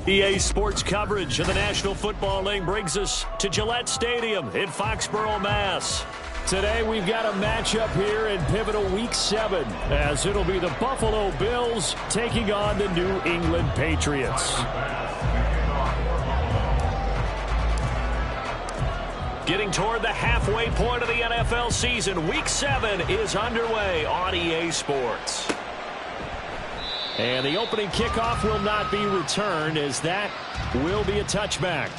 EA Sports coverage of the National Football League brings us to Gillette Stadium in Foxborough, Mass. Today we've got a matchup here in pivotal Week 7 as it'll be the Buffalo Bills taking on the New England Patriots. Getting toward the halfway point of the NFL season, Week 7 is underway on EA Sports. And the opening kickoff will not be returned as that will be a touchback.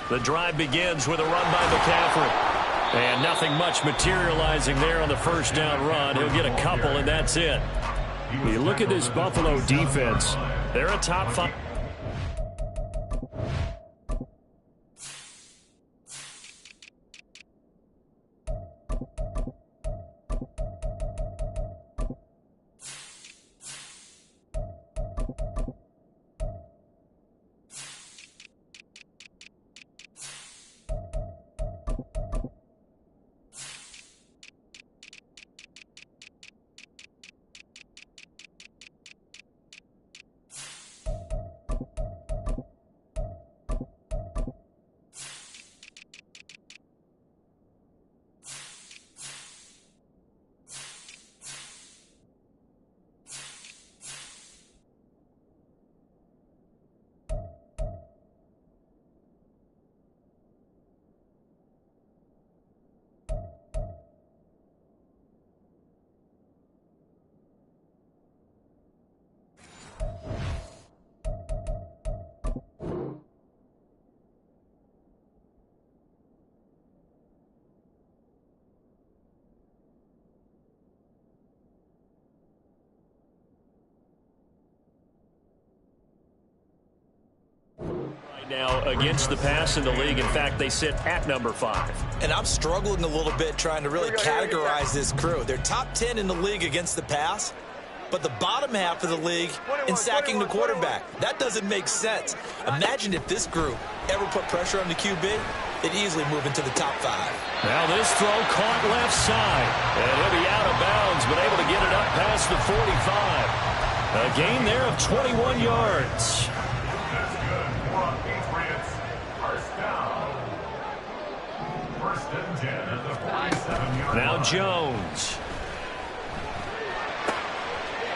The drive begins with a run by McCaffrey. And nothing much materializing there on the first down run. He'll get a couple, and that's it. You look at this Buffalo defense, they're a top 5. Now against the pass in the league. In fact, they sit at number 5. And I'm struggling a little bit trying to really categorize this crew. They're top 10 in the league against the pass, but the bottom half of the league in sacking the quarterback. That doesn't make sense. Imagine if this group ever put pressure on the QB, they'd easily move into the top 5. Now this throw caught left side, and he'll be out of bounds, but able to get it up past the 45. A gain there of 21 yards. Now Jones.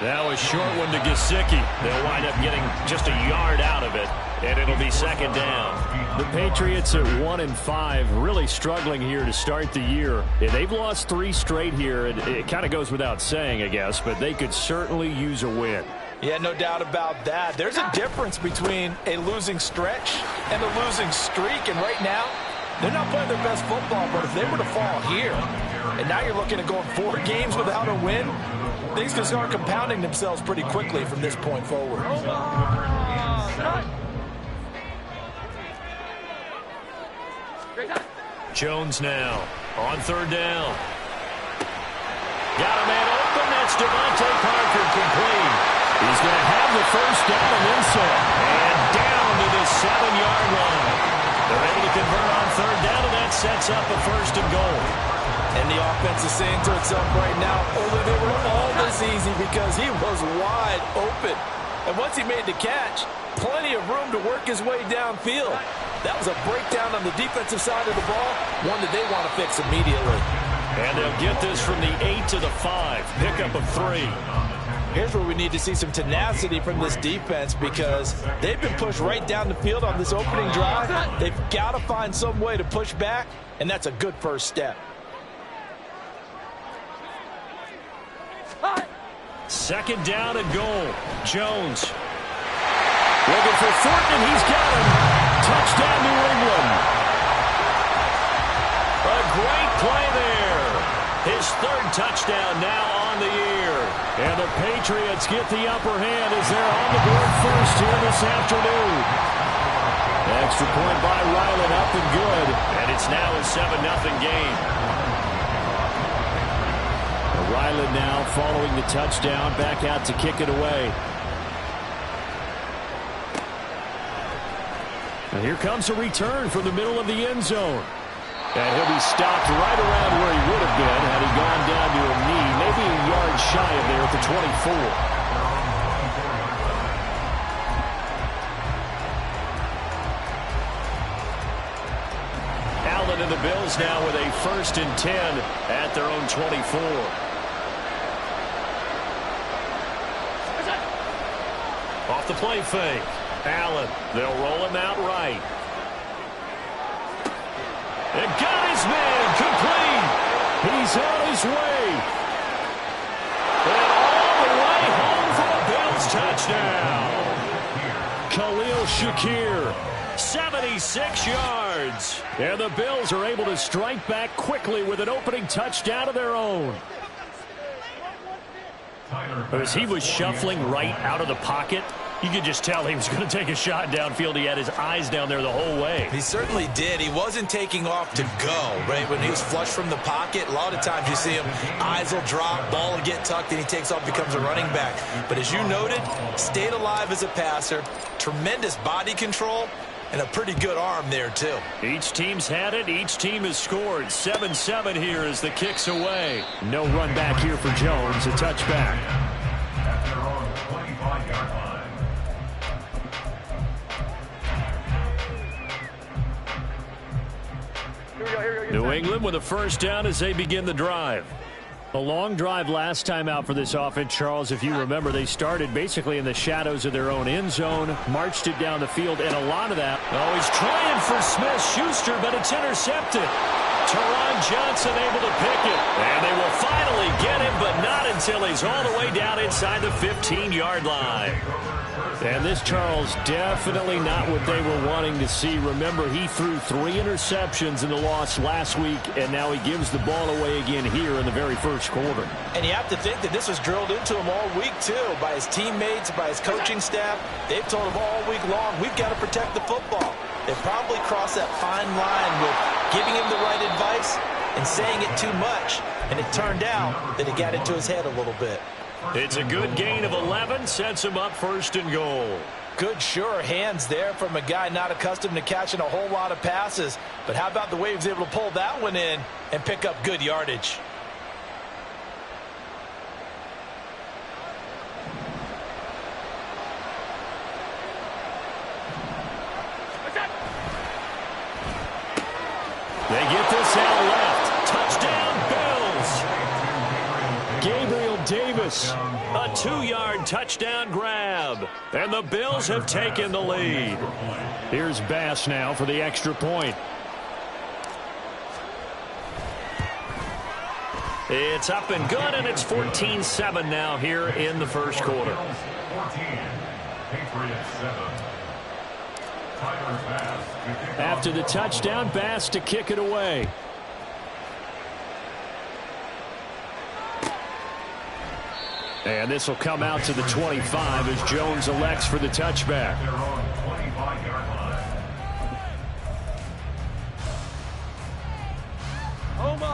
Now a short one to Gesicki. They'll wind up getting just a yard out of it, and it'll be second down. The Patriots at 1-5, really struggling here to start the year. They've lost 3 straight here, and it kind of goes without saying, I guess, but they could certainly use a win. Yeah, no doubt about that. There's a difference between a losing stretch and a losing streak, and right now, they're not playing their best football, but if they were to fall here, and now you're looking at going 4 games without a win, things can start compounding themselves pretty quickly from this point forward. Jones now on third down. Got a man open. That's Devontae Parker complete. He's going to have the first down and then some. And down to the 7-yard line. They're able to convert on third down, and that sets up a first and goal. And the offense is saying to itself right now, only they were all this easy because he was wide open. And once he made the catch, plenty of room to work his way downfield. That was a breakdown on the defensive side of the ball, one that they want to fix immediately. And they'll get this from the 8 to the 5, pickup of 3. Here's where we need to see some tenacity from this defense because they've been pushed right down the field on this opening drive. They've got to find some way to push back, and that's a good first step. Second down and goal. Jones looking for Thornton, and he's got him. Touchdown, New England. A great play there. His third touchdown now on the year. And the Patriots get the upper hand as they're on the board first here this afternoon. Extra point by Ryland, up and good. And it's now a 7-0 game. Ryland now following the touchdown, back out to kick it away. And here comes a return from the middle of the end zone. And he'll be stopped right around where he would have been had he gone down to a knee, maybe a yard shy of there at the 24. Allen and the Bills now with a 1st and 10 at their own 24. Off the play fake. Allen, they'll roll him out right. And got his man complete. He's on his way. And all the way home for a Bills touchdown. Khalil Shakir, 76 yards. And the Bills are able to strike back quickly with an opening touchdown of their own. As he was shuffling right out of the pocket, you could just tell he was going to take a shot downfield. He had his eyes down there the whole way. He certainly did. He wasn't taking off to go, right? When he was flush from the pocket, a lot of times you see him, eyes will drop, ball will get tucked, and he takes off, becomes a running back. But as you noted, stayed alive as a passer, tremendous body control, and a pretty good arm there, too. Each team's had it. Each team has scored. 7-7 here as the kick's away. No run back here for Jones. A touchback. At their own 25-yard line. New England with a 1st down as they begin the drive. A long drive last time out for this offense, Charles. If you remember, they started basically in the shadows of their own end zone, marched it down the field, and a lot of that. Oh, he's trying for Smith-Schuster, but it's intercepted. Teron Johnson able to pick it. And they will finally get him, but not until he's all the way down inside the 15-yard line. And this, Charles, definitely not what they were wanting to see. Remember, he threw 3 interceptions in the loss last week, and now he gives the ball away again here in the very first quarter. And you have to think that this was drilled into him all week, too, by his teammates, by his coaching staff. They've told him all week long, we've got to protect the football. They probably crossed that fine line with giving him the right advice and saying it too much. And it turned out that it got into his head a little bit. It's a good gain of 11, sets him up 1st and goal. Good, sure hands there from a guy not accustomed to catching a whole lot of passes. But how about the way he was able to pull that one in and pick up good yardage? They get this out left. Touchdown, Bills. Gabriel Davis, a 2-yard touchdown grab. And the Bills have taken the lead. Here's Bass now for the extra point. It's up and good, and it's 14-7 now here in the first quarter. 14, Patriots 7. Tyler Bass. After the touchdown, Bass to kick it away. And this will come out to the 25 as Jones elects for the touchback. Their own 25-yard line.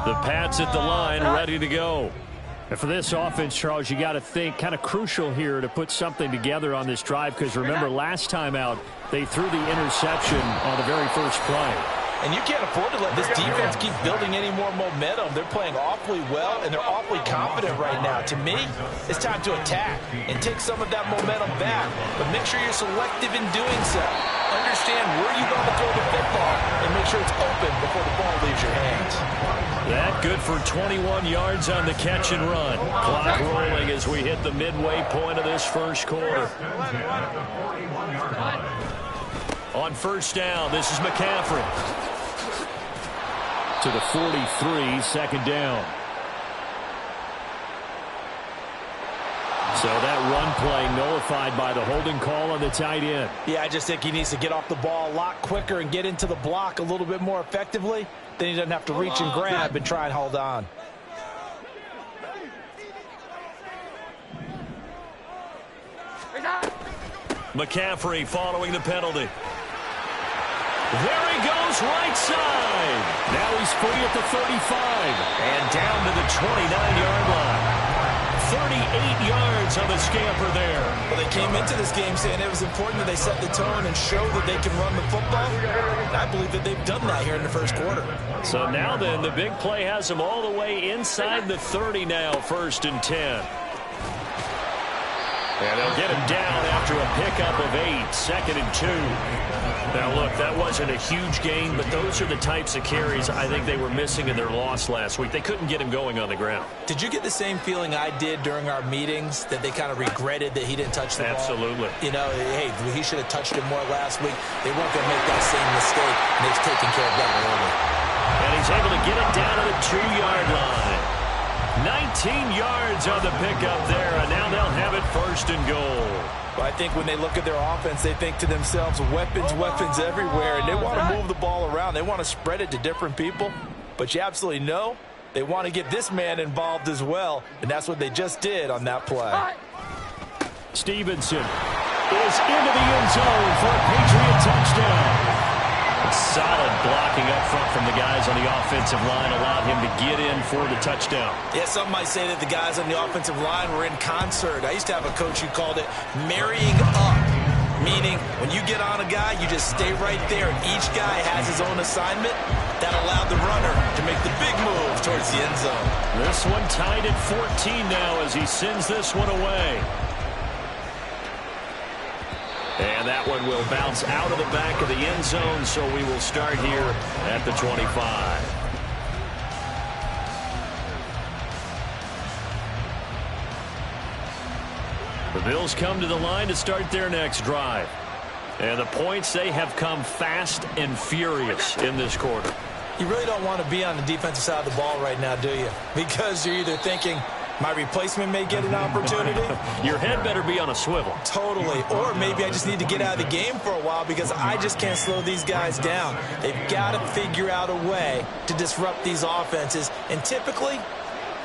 The Pats at the line, ready to go. And for this offense, Charles, you got to think kind of crucial here to put something together on this drive, because remember last time out they threw the interception on the very first play. And you can't afford to let this defense keep building any more momentum. They're playing awfully well, and they're awfully confident right now. To me, it's time to attack and take some of that momentum back. But make sure you're selective in doing so. Understand where you want to throw the football and make sure it's open before the ball leaves your hands. That good for 21 yards on the catch and run. Clock rolling as we hit the midway point of this first quarter. On first down, this is McCaffrey. To the 43, second down. So that run play nullified by the holding call on the tight end. Yeah, I just think he needs to get off the ball a lot quicker and get into the block a little bit more effectively. Then he doesn't have to reach and grab and try and hold on. McCaffrey following the penalty. There he goes, right side. Now he's free at the 35 and down to the 29-yard line. 38 yards on the scamper there. Well, they came into this game saying it was important that they set the tone and show that they can run the football. And I believe that they've done that here in the first quarter. So now then, the big play has them all the way inside the 30 now, 1st and 10. And they'll get him down after a pickup of 8, 2nd and 2. Now, look, that wasn't a huge gain, but those are the types of carries I think they were missing in their loss last week. They couldn't get him going on the ground. Did you get the same feeling I did during our meetings, that they kind of regretted that he didn't touch the ball? Absolutely. You know, hey, he should have touched it more last week. They weren't going to make that same mistake, and they've taken care of that early. And he's able to get it down to the 2-yard line. 19 yards on the pickup there, and now they'll have it 1st and goal. Well, I think when they look at their offense, they think to themselves, weapons, weapons everywhere, and they want to move the ball around. They want to spread it to different people, but you absolutely know they want to get this man involved as well, and that's what they just did on that play. Stevenson is into the end zone for a Patriot touchdown. Solid blocking up front from the guys on the offensive line allowed him to get in for the touchdown. Yeah, some might say that the guys on the offensive line were in concert. I used to have a coach who called it marrying up, meaning when you get on a guy, you just stay right there, and each guy has his own assignment. That allowed the runner to make the big move towards the end zone. This one tied at 14 now as he sends this one away. And that one will bounce out of the back of the end zone, so we will start here at the 25. The Bills come to the line to start their next drive. And the points, they have come fast and furious in this quarter. You really don't want to be on the defensive side of the ball right now, do you? Because you're either thinking, my replacement may get an opportunity. Your head better be on a swivel. Totally. Or maybe I just need to get out of the game for a while because I just can't slow these guys down. They've got to figure out a way to disrupt these offenses. And typically,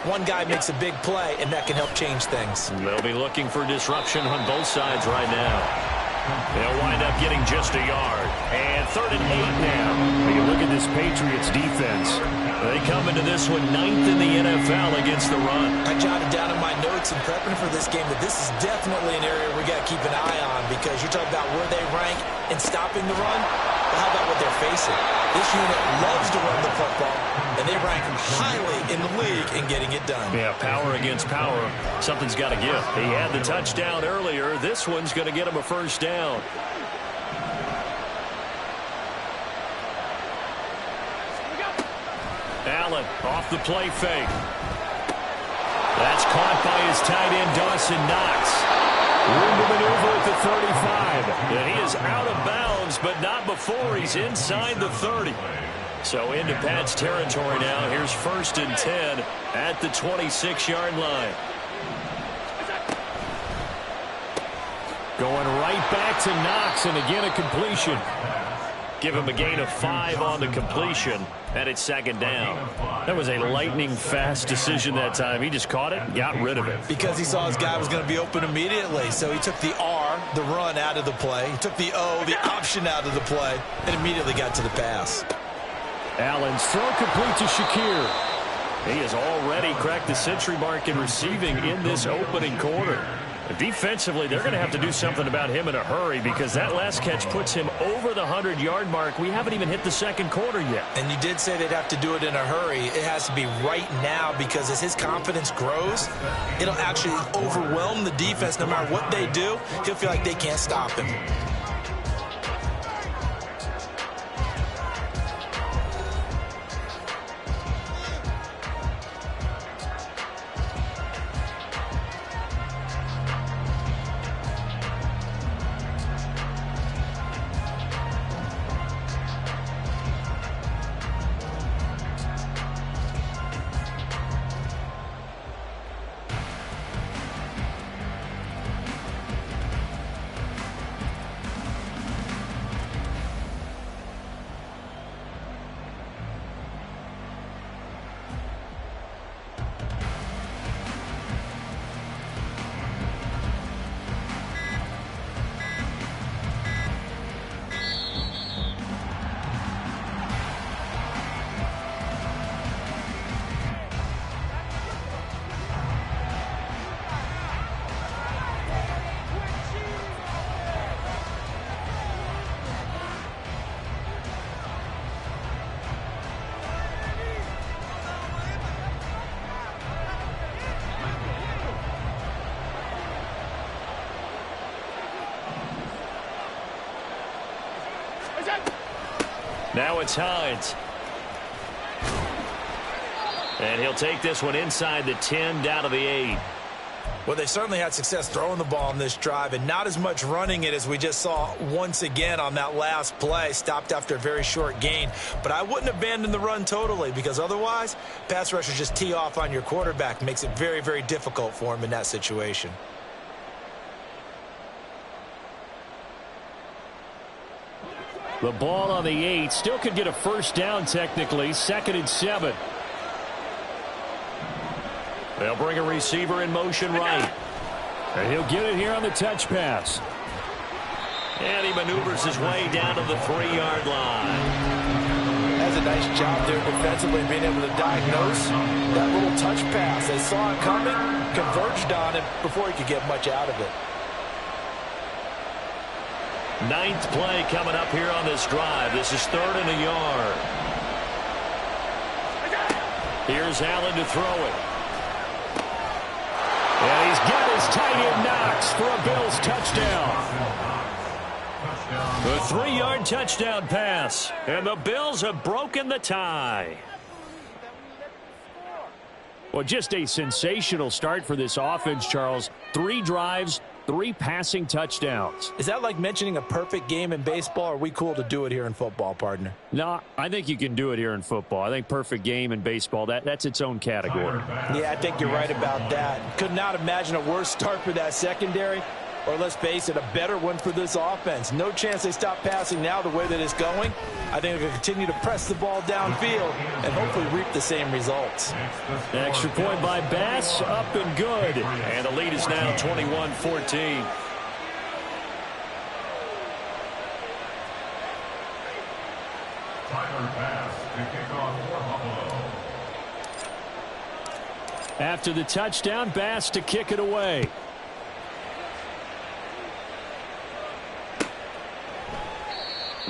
one guy makes a big play, and that can help change things. They'll be looking for disruption on both sides right now. They'll wind up getting just a yard. And 3rd and 8 now. Take a look at this Patriots defense. They come into this one 9th in the NFL against the run. I jotted down in my notes in prepping for this game that this is definitely an area we got to keep an eye on because you're talking about where they rank in stopping the run. But how about what they're facing? This unit loves to run the football, and they rank highly in the league in getting it done. Yeah, power against power. Something's got to give. He had the touchdown earlier. This one's going to get him a 1st down. Allen off the play fake. That's caught by his tight end, Dawson Knox. Room to maneuver at the 35. And he is out of bounds, but not before he's inside the 30. So into Pat's territory now. Here's 1st and 10 at the 26-yard line. Going right back to Knox, and again a completion. Give him a gain of 5 on the completion, and it's 2nd down. That was a lightning-fast decision that time. He just caught it and got rid of it. Because he saw his guy was going to be open immediately, so he took the R, the run, out of the play. He took the O, the option, out of the play, and immediately got to the pass. Allen's throw complete to Shakir. He has already cracked the century mark in receiving in this opening quarter. Defensively, they're going to have to do something about him in a hurry because that last catch puts him over the 100-yard mark. We haven't even hit the 2nd quarter yet. And you did say they'd have to do it in a hurry. It has to be right now because as his confidence grows, it'll actually overwhelm the defense. No matter what they do, he'll feel like they can't stop him. Now it's Hines. And he'll take this one inside the 10, down to the 8. Well, they certainly had success throwing the ball on this drive, and not as much running it as we just saw once again on that last play. Stopped after a very short gain. But I wouldn't abandon the run totally, because otherwise, pass rushers just tee off on your quarterback. Makes it very, very difficult for him in that situation. The ball on the 8. Still could get a first down technically. 2nd and 7. They'll bring a receiver in motion right. And he'll get it here on the touch pass. And he maneuvers his way down to the 3-yard line. Has a nice job there defensively being able to diagnose that little touch pass. They saw it coming, converged on it before he could get much out of it. 9th play coming up here on this drive. This is 3rd and a yard. Here's Allen to throw it. And he's got his tight end Knox for a Bills touchdown. The 3-yard touchdown pass. And the Bills have broken the tie. Well, just a sensational start for this offense, Charles. 3 drives, 3 passing touchdowns. Is that like mentioning a perfect game in baseball? Or are we cool to do it here in football, partner? No, I think you can do it here in football. I think perfect game in baseball, that's its own category. Yeah, I think you're right about that. Could not imagine a worse start for that secondary. Or let's face it, a better one for this offense. No chance they stop passing now the way that it's going. I think they'll continue to press the ball downfield and hopefully reap the same results. Extra point by Bass, up and good. And the lead is now 21-14. Tyler Bass to kick off for Buffalo. After the touchdown, Bass to kick it away.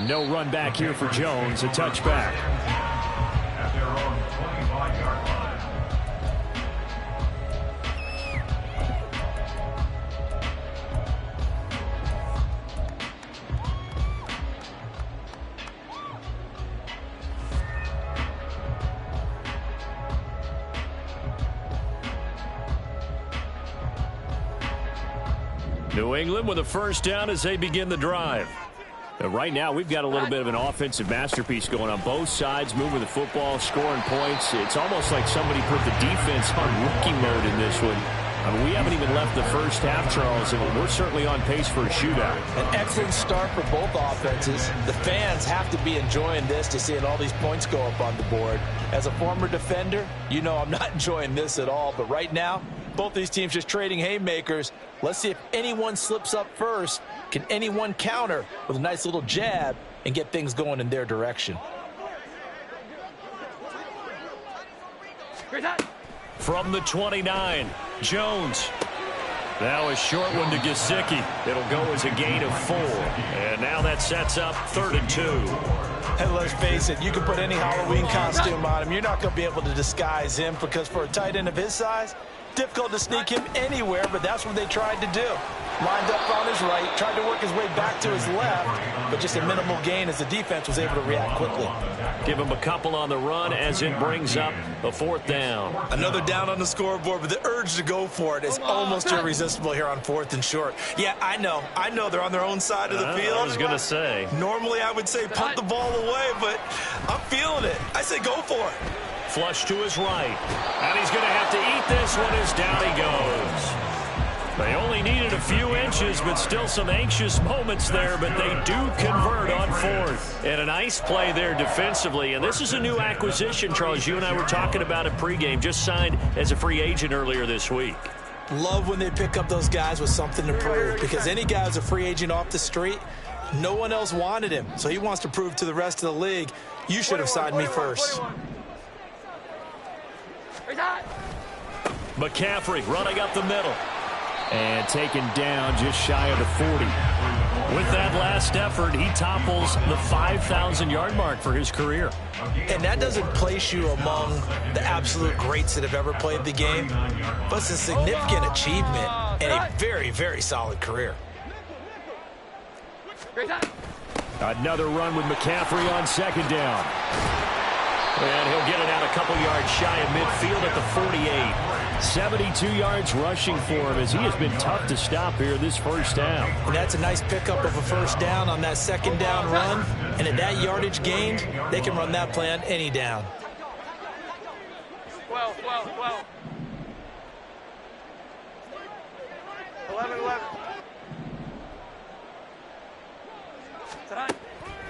No run back here for Jones. A touchback. At their own 25-yard line. New England with a first down as they begin the drive. Right now, we've got a little bit of an offensive masterpiece going on both sides, moving the football, scoring points. It's almost like somebody put the defense on rookie mode in this one. I mean, we haven't even left the first half, Charles, and we're certainly on pace for a shootout. An excellent start for both offenses. The fans have to be enjoying this to seeing all these points go up on the board. As a former defender, you know I'm not enjoying this at all, but right now, both these teams just trading haymakers. Let's see if anyone slips up first. Can anyone counter with a nice little jab and get things going in their direction? From the 29, Jones. Now a short one to Gesicki. It'll go as a gain of 4. And now that sets up 3rd and 2. Hey, let's face it, you can put any Halloween costume on him. You're not going to be able to disguise him because for a tight end of his size, difficult to sneak him anywhere, but that's what they tried to do. Lined up on his right, tried to work his way back to his left, but just a minimal gain as the defense was able to react quickly. Give him a couple on the run as it brings up a 4th down. Another down on the scoreboard, but the urge to go for it is almost irresistible here on 4th and short. Yeah, I know they're on their own side of the field. I was going to say. Normally I would say punt the ball away, but I'm feeling it. I say go for it. Flush to his right. And he's going to have to eat this one as down he goes. They only needed a few inches, but still some anxious moments there, but they do convert on 4th. And a nice play there defensively. And this is a new acquisition, Charles. You and I were talking about it pregame. Just signed as a free agent earlier this week. Love when they pick up those guys with something to prove, because any guy who's a free agent off the street, no one else wanted him. So he wants to prove to the rest of the league, you should have signed me first. McCaffrey running up the middle. And taken down just shy of the 40. With that last effort, he topples the 5,000-yard mark for his career. And that doesn't place you among the absolute greats that have ever played the game, but it's a significant achievement and a very, very solid career. Another run with McCaffrey on second down. And he'll get it out a couple yards shy of midfield at the 48. 72 yards rushing for him as he has been tough to stop here this first down. And that's a nice pickup of a first down on that second down run. And at that yardage gained, they can run that play on any down. 12. 11.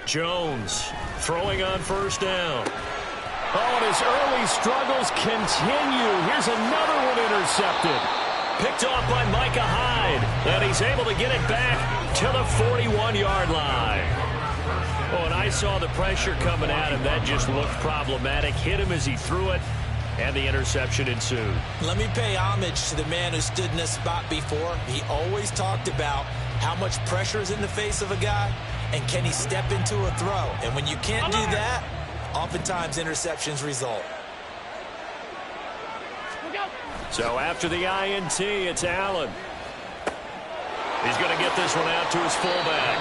Jones throwing on first down. Oh, and his early struggles continue. Here's another one intercepted. Picked off by Micah Hyde. And he's able to get it back to the 41-yard line. Oh, and I saw the pressure coming at him. That just looked problematic. Hit him as he threw it, and the interception ensued. Let me pay homage to the man who stood in this spot before. He always talked about how much pressure is in the face of a guy, and can he step into a throw. And when you can't do that, oftentimes interceptions result. So after the INT, it's Allen. He's going to get this one out to his fullback.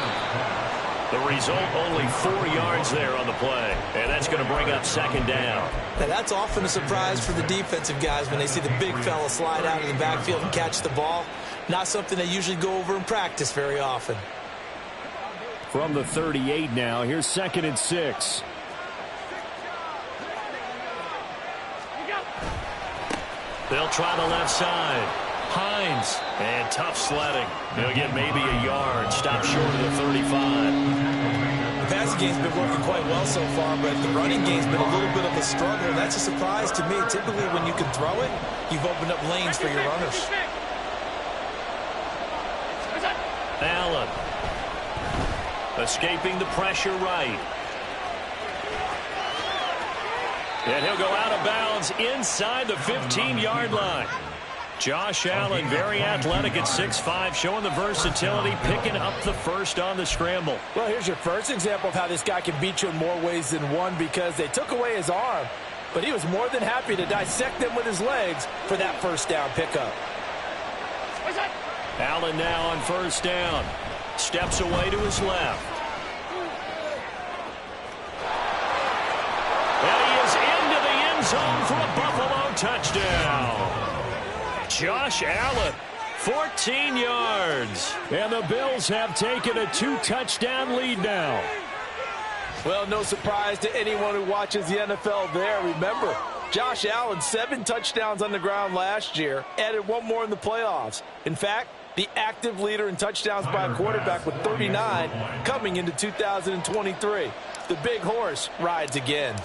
The result, only 4 yards there on the play. And that's going to bring up second down. Now, that's often a surprise for the defensive guys when they see the big fella slide out of the backfield and catch the ball. Not something they usually go over in practice very often. From the 38 now, here's 2nd and 6. They'll try the left side. Hines, and tough sledding. He'll get maybe a yard, stop short of the 35. The passing game's been working quite well so far, but the running game's been a little bit of a struggle. That's a surprise to me. Typically, when you can throw it, you've opened up lanes for your runners. Allen, escaping the pressure right. And he'll go out of bounds inside the 15-yard line. Josh Allen, very athletic at 6'5", showing the versatility, picking up the first on the scramble. Well, here's your first example of how this guy can beat you in more ways than one, because they took away his arm, but he was more than happy to dissect them with his legs for that first down pickup. Allen now on first down. Steps away to his left. And he is into the end zone for a Buffalo touchdown. Josh Allen, 14 yards. And the Bills have taken a 2-touchdown lead now. Well, no surprise to anyone who watches the NFL there. Remember, Josh Allen, 7 touchdowns on the ground last year, added 1 more in the playoffs. In fact, the active leader in touchdowns by a quarterback with 39 coming into 2023. The big horse rides again.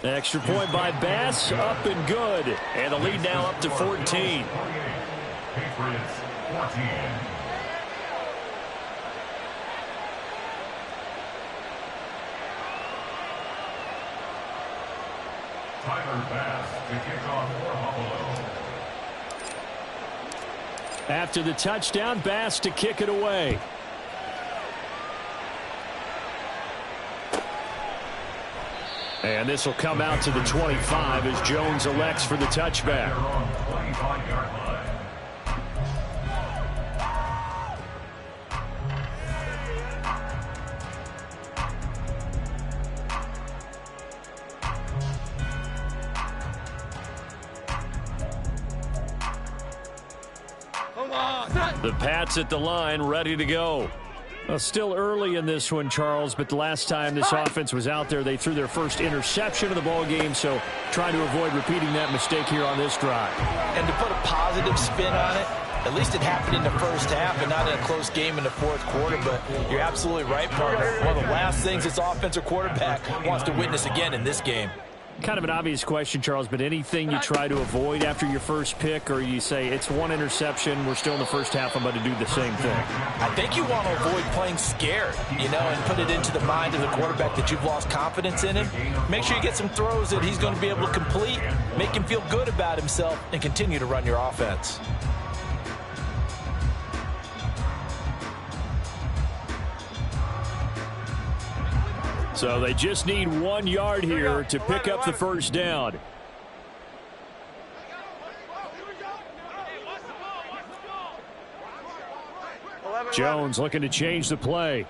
Extra point by Bass, up and good. And the lead now up to 14. Patriots 14. Tyler Bass to kick off for Buffalo. After the touchdown, Bass to kick it away. And this will come out to the 25 as Jones elects for the touchback. They're on 25-yard line. The Pats at the line, ready to go. Well, still early in this one, Charles, but the last time this offense was out there, they threw their first interception of the ball game, so trying to avoid repeating that mistake here on this drive. And to put a positive spin on it, at least it happened in the first half and not in a close game in the fourth quarter, but you're absolutely right, partner. One of the last things this offensive quarterback wants to witness again in this game. Kind of an obvious question, Charles, but anything you try to avoid after your first pick, or you say it's 1 interception, we're still in the first half, I'm about to do the same thing? I think you want to avoid playing scared, and put it into the mind of the quarterback that you've lost confidence in him. Make sure you get some throws that he's going to be able to complete, make him feel good about himself, and continue to run your offense. So they just need 1 yard here to pick up the first down. Jones looking to change the play.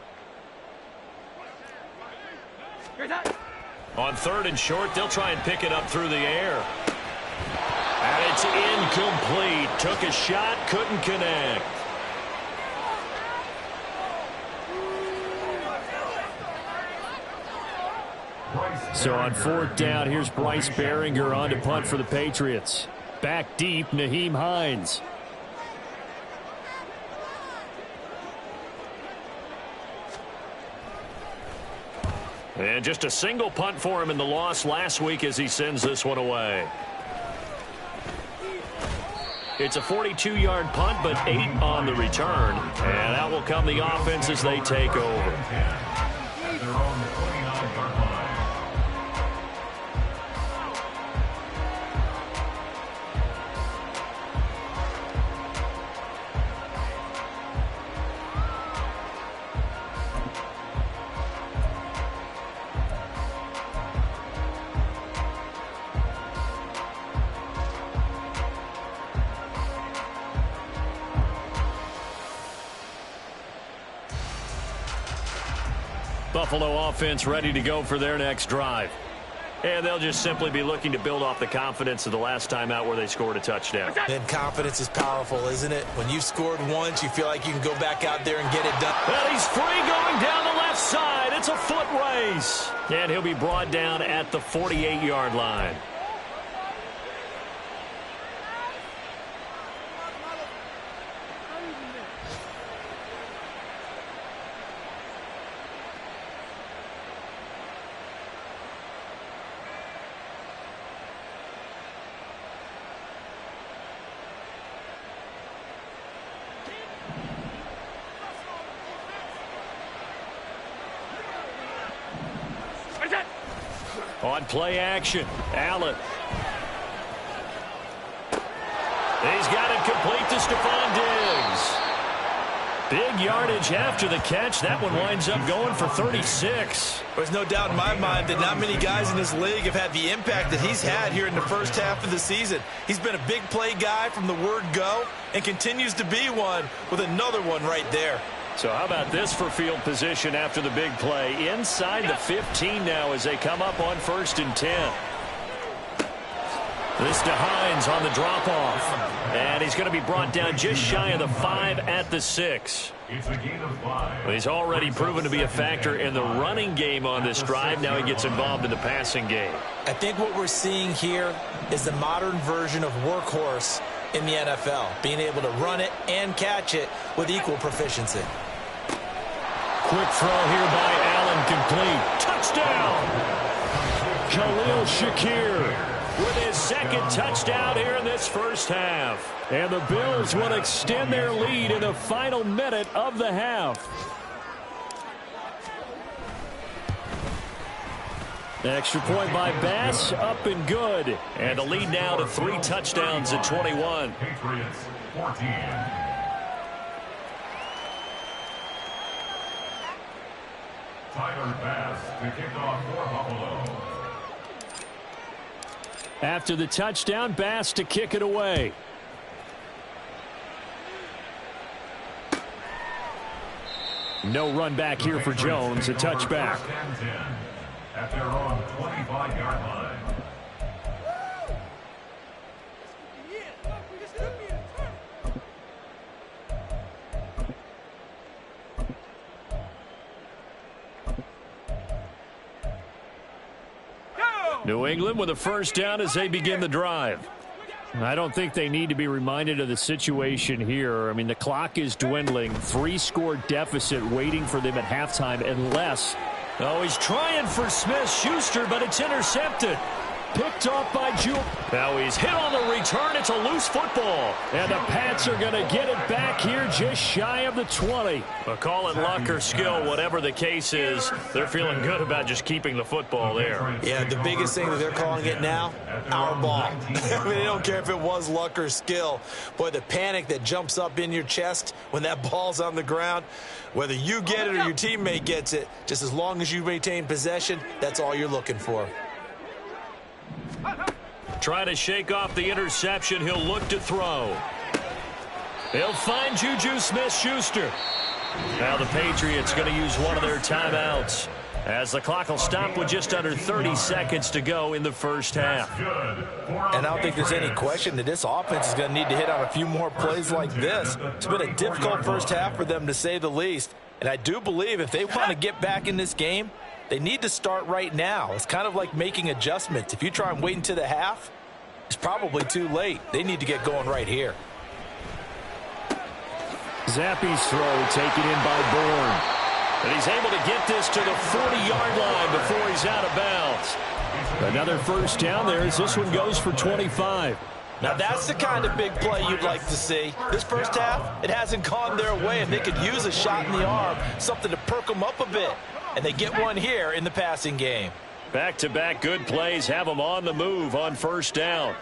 On 3rd and short, they'll try and pick it up through the air. And it's incomplete. Took a shot, couldn't connect. So on 4th down, here's Bryce Baringer on to punt for the Patriots. Back deep, Nyheim Hines. And just a single punt for him in the loss last week as he sends this one away. It's a 42-yard punt, but 8 on the return. And out will come the offense as they take over. At their own 29-yard line. Buffalo offense ready to go for their next drive. And they'll just simply be looking to build off the confidence of the last time out where they scored a touchdown. And confidence is powerful, isn't it? When you've scored once, you feel like you can go back out there and get it done. Well, he's free going down the left side. It's a foot race. And he'll be brought down at the 48-yard line. On play action, Allen. He's got it complete to Stephon Diggs. Big yardage after the catch. That one winds up going for 36. There's no doubt in my mind that not many guys in this league have had the impact that he's had here in the first half of the season. He's been a big play guy from the word go and continues to be one with another one right there. So how about this for field position after the big play? Inside the 15 now as they come up on 1st and 10. This to Hines on the drop-off. And he's going to be brought down just shy of the 5 at the 6. It's a gain of 5. Well, he's already proven to be a factor in the running game on this drive. Now he gets involved in the passing game. I think what we're seeing here is the modern version of workhorse in the NFL, being able to run it and catch it with equal proficiency. Quick throw here by Allen, complete. Touchdown! Khalil Shakir with his 2nd touchdown here in this first half. And the Bills will extend their lead in the final minute of the half. Extra point by Bass, up and good. And the lead now to 3 touchdowns at 21. Patriots 14. Tyler Bass to kick off for Buffalo. After the touchdown, Bass to kick it away. No run back here for Jones, a touchback. At their own 25-yard line. New England with a first down as they begin the drive. I don't think they need to be reminded of the situation here. I mean, the clock is dwindling. 3-score deficit waiting for them at halftime unless... Oh, he's trying for Smith-Schuster, but it's intercepted. Picked off by Jewell. Now he's hit on the return. It's a loose football. And the Pats are going to get it back here just shy of the 20. But call it luck or skill, whatever the case is, they're feeling good about just keeping the football there. Yeah, the biggest thing that they're calling it now, our ball. I mean, they don't care if it was luck or skill. Boy, the panic that jumps up in your chest when that ball's on the ground, whether you get it or your teammate gets it, just as long as you retain possession, that's all you're looking for. Trying to shake off the interception. He'll look to throw. He'll find Juju Smith-Schuster. Now the Patriots going to use one of their timeouts, as the clock will stop with just under 30 seconds to go in the first half. And I don't think there's any question that this offense is going to need to hit on a few more plays like this. It's been a difficult first half for them, to say the least. And I do believe if they want to get back in this game, they need to start right now. It's kind of like making adjustments. If you try and wait until the half, it's probably too late. They need to get going right here. Zappe's throw taken in by Bourne. And he's able to get this to the 40-yard line before he's out of bounds. Another first down there as this one goes for 25. Now that's the kind of big play you'd like to see. This first half, it hasn't gone their way, and they could use a shot in the arm, something to perk them up a bit. And they get one here in the passing game. Back-to-back good plays have them on the move on first down.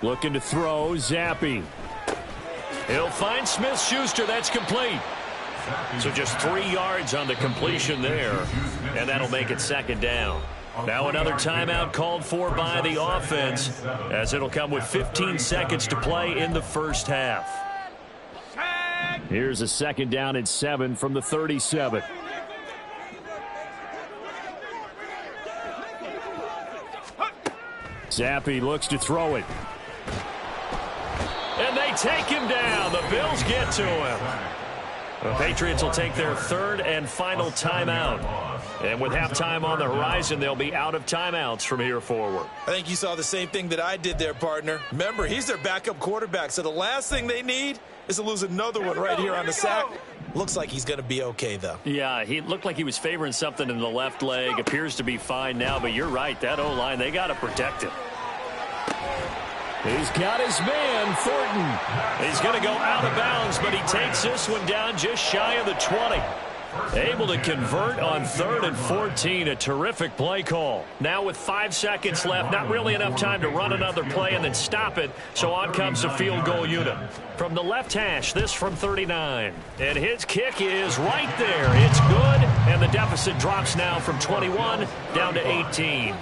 Looking to throw, Zappe. He'll find Smith-Schuster. That's complete. So just 3 yards on the completion there, and that'll make it second down. Now another timeout called for by the offense, as it'll come with 15 seconds to play in the first half. Here's a second down and 7 from the 37. Zappe looks to throw it. And they take him down. The Bills get to him. The Patriots will take their third and final timeout. And with halftime on the horizon, they'll be out of timeouts from here forward. I think you saw the same thing that I did there, partner. Remember, he's their backup quarterback, so the last thing they need is to lose another one right here on the sack. Looks like he's going to be okay, though. Yeah, he looked like he was favoring something in the left leg. Appears to be fine now, but you're right. That O-line, they got to protect him. He's got his man, Thornton. He's going to go out of bounds, but he takes this one down just shy of the 20. Able to convert on 3rd and 14. A terrific play call. Now with 5 seconds left, not really enough time to run another play and then stop it. So on comes the field goal unit. From the left hash, this from 39. And his kick is right there. It's good, and the deficit drops now from 21 down to 18.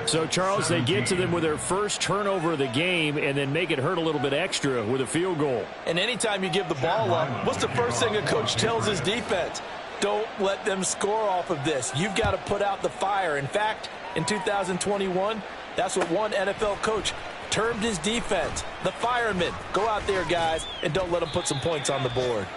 So, Charles, they get to them with their first turnover of the game and then make it hurt a little bit extra with a field goal. And anytime you give the ball up, what's the first thing a coach tells his defense? Don't let them score off of this. You've got to put out the fire. In fact, in 2021, that's what one NFL coach termed his defense, the firemen. Go out there, guys, and don't let them put some points on the board.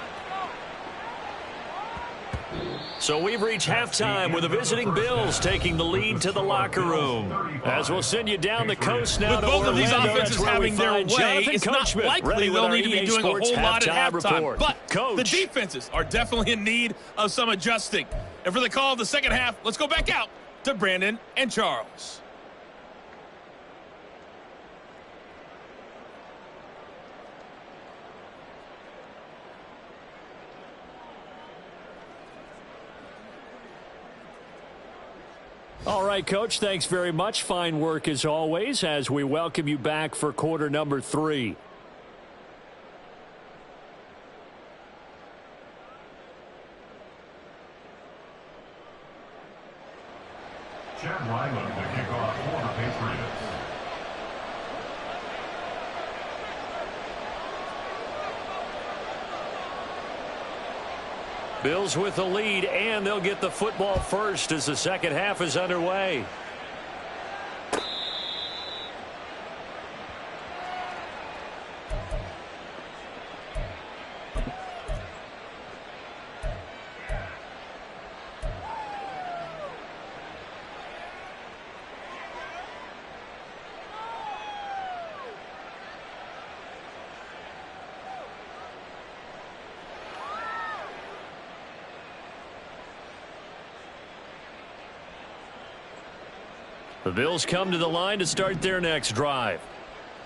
So we've reached halftime with the visiting Bills taking the lead to the locker room. As we'll send you down the coast now to both of these Orlando. offenses having their way, it's not likely they'll need to be doing a whole lot at halftime. But Coach, the defenses are definitely in need of some adjusting. And for the call of the second half, let's go back out to Brandon and Charles. All right, Coach, thanks very much. Fine work as always as we welcome you back for quarter number 3. Chad Ryland to kick off for the Patriots. Bills with the lead, and they'll get the football first as the second half is underway. The Bills come to the line to start their next drive.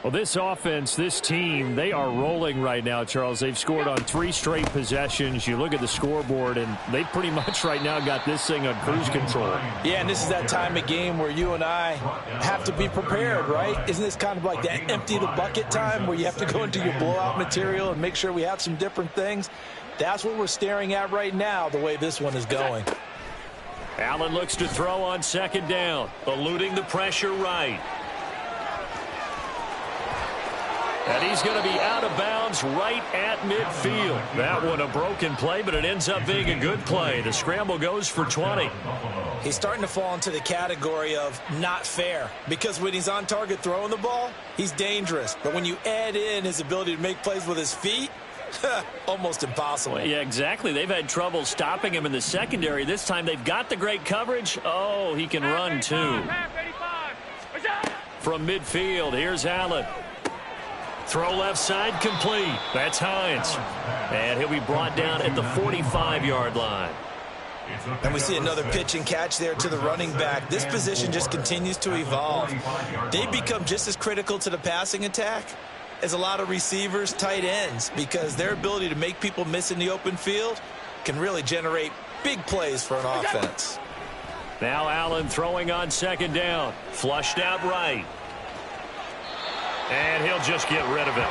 Well, this offense, this team, they are rolling right now, Charles. They've scored on 3 straight possessions. You look at the scoreboard, and they pretty much right now got this thing on cruise control. Yeah, and this is that time of game where you and I have to be prepared, right? Isn't this kind of like that empty the bucket time where you have to go into your blowout material and make sure we have some different things? That's what we're staring at right now, the way this one is going. Allen looks to throw on second down, eluding the pressure right. And he's going to be out of bounds right at midfield. That one a broken play, but it ends up being a good play. The scramble goes for 20. He's starting to fall into the category of not fair, because when he's on target throwing the ball, he's dangerous. But when you add in his ability to make plays with his feet, almost impossible. Well, yeah, exactly. They've had trouble stopping him in the secondary. This time they've got the great coverage. Oh, he can run too. From midfield, here's Allen. Throw left side, complete. That's Hines. And he'll be brought down at the 45-yard line. And we see another pitch and catch there to the running back. This position just continues to evolve. They become just as critical to the passing attack as a lot of receivers, tight ends, because their ability to make people miss in the open field can really generate big plays for an offense. Now Allen throwing on second down. Flushed out right. And he'll just get rid of it.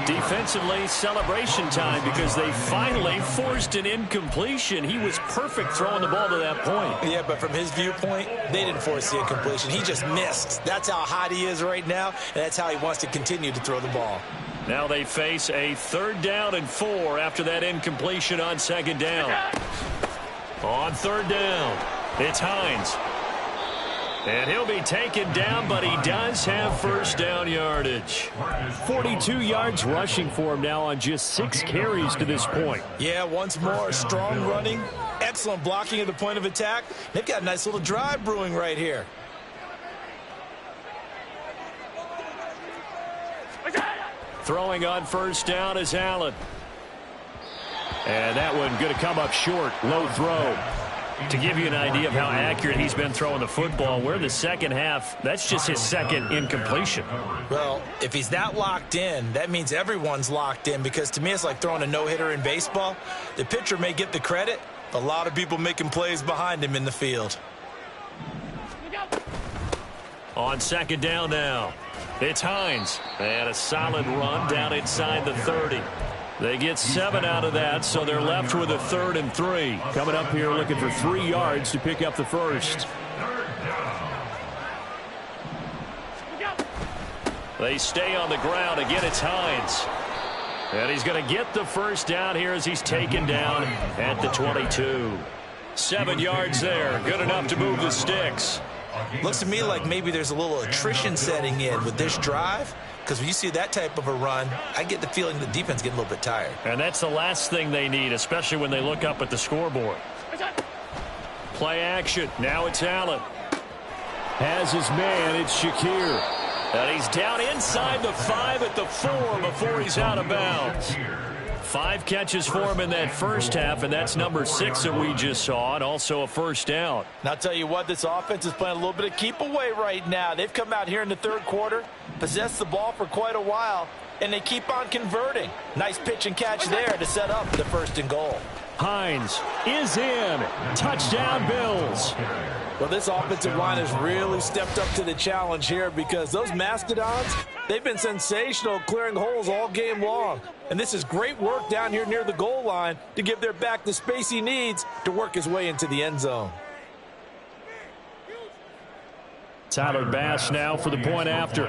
Defensively, celebration time because they finally forced an incompletion. He was perfect throwing the ball to that point. Yeah, but from his viewpoint, they didn't force the incompletion. He just missed. That's how hot he is right now, and that's how he wants to continue to throw the ball. Now they face a 3rd down and 4 after that incompletion on second down. On 3rd down, it's Hines. And he'll be taken down, but he does have first down yardage. 42 yards rushing for him now on just 6 carries to this point. Yeah, once more, strong running, excellent blocking at the point of attack. They've got a nice little drive brewing right here. Throwing on first down is Allen. And that one going to come up short. Low throw. To give you an idea of how accurate he's been throwing the football, we're in the second half. That's just his 2nd incompletion. Well, if he's that locked in, that means everyone's locked in, because to me it's like throwing a no-hitter in baseball. The pitcher may get the credit, a lot of people making plays behind him in the field. On second down now, it's Hines. And a solid run down inside the 30. They get 7 out of that, so they're left with a 3rd and 3. Coming up here looking for 3 yards to pick up the first. They stay on the ground. Again, it's Hines. And he's going to get the first down here as he's taken down at the 22. 7 yards there. Good enough to move the sticks. Looks to me like maybe there's a little attrition setting in with this drive, because when you see that type of a run, I get the feeling the defense getting a little bit tired. And that's the last thing they need, especially when they look up at the scoreboard. Play action. Now it's Allen. Has his man. It's Shakir. And he's down inside the 5 at the 4 before he's out of bounds. 5 catches for him in that first half, and that's number 6 that we just saw, and also a first down. Now, I'll tell you what, this offense is playing a little bit of keep away right now. They've come out here in the 3rd quarter, possessed the ball for quite a while, and they keep on converting. Nice pitch and catch there to set up the 1st and goal. Hines is in. Touchdown, Bills. Well, this offensive line has really stepped up to the challenge here, because those Mastodons, they've been sensational clearing holes all game long. And this is great work down here near the goal line to give their back the space he needs to work his way into the end zone. Tyler Bass now for the point after.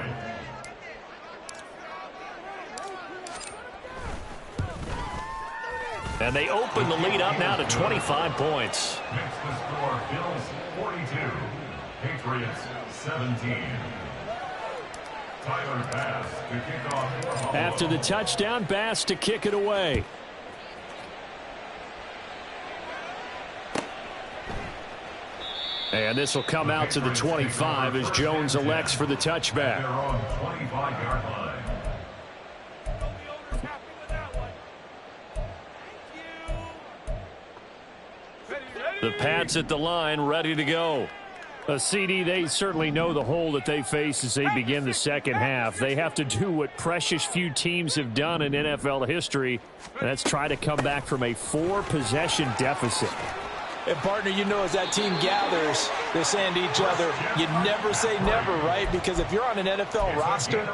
And they open the lead up now to 25 points. Next to score, Bills 42, Patriots 17. Tyler Bass to kick off for Buffalo. After the touchdown, Bass to kick it away. And this will come out to the 25 as Jones elects for the touchback. They're on 25-yard line. The Pats at the line, ready to go. CD, they certainly know the hole that they face as they begin the second half. They have to do what precious few teams have done in NFL history, and that's try to come back from a 4-possession deficit. And, partner, you know, as that team gathers, they're saying to each other, you never say never, right? Because if you're on an NFL roster,